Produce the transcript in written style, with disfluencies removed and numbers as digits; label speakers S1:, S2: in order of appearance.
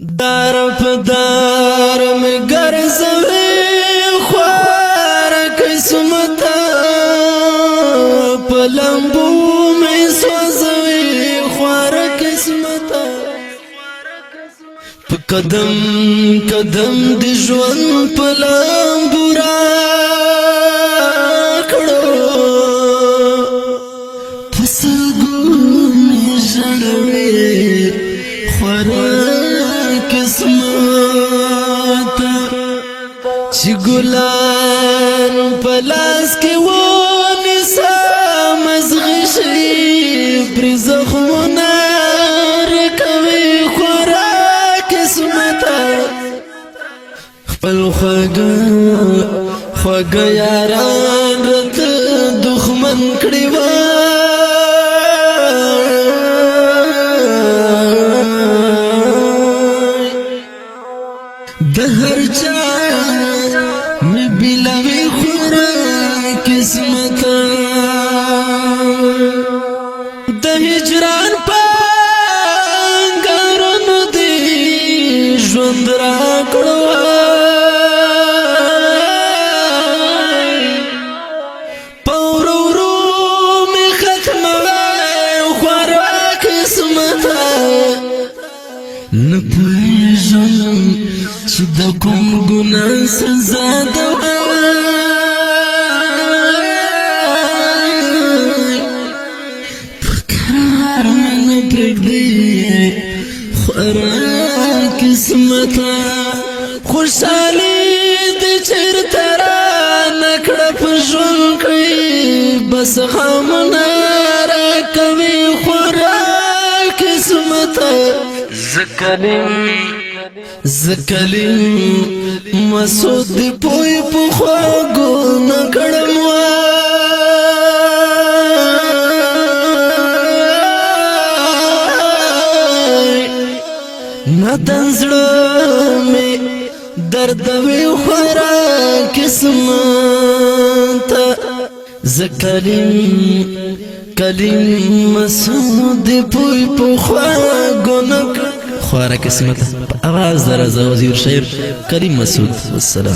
S1: دار پدار میں گرزوی خوار قسمتا پلمبو میں سوزوی خوار قسمتا قدم قدم دی ژوند پلمبو را کړو پسرګو می ژړوي خوار قسمت چې ګلان پلاس کې ونی سمزغ شي پر زخمونه رکوي خورا قسمت خپل خوږه یاران رت دښمن کړي و د هر چا می بلوي خورا قسمت د هجران پنګرونو دی ژوند را کړو پورورو می ختمه خورا قسمت نه پوهېږم چې د کوم ګناه سزا ده پر قرار مې نه پرېږدي خورا قسمت خوشحالي دې چېرته رانه کړه په ژوند کې بس غمونه راکوي خورا قسمت زکلیم مسود دی پوی پو خواگو نکڑم وای ندن زڑمی دردوی خورا قسمت زکلیم مسود دی پوی پو خواگو نکڑم خوارا قسمت آواز در از وزیر شعر کریم مسعود والسلام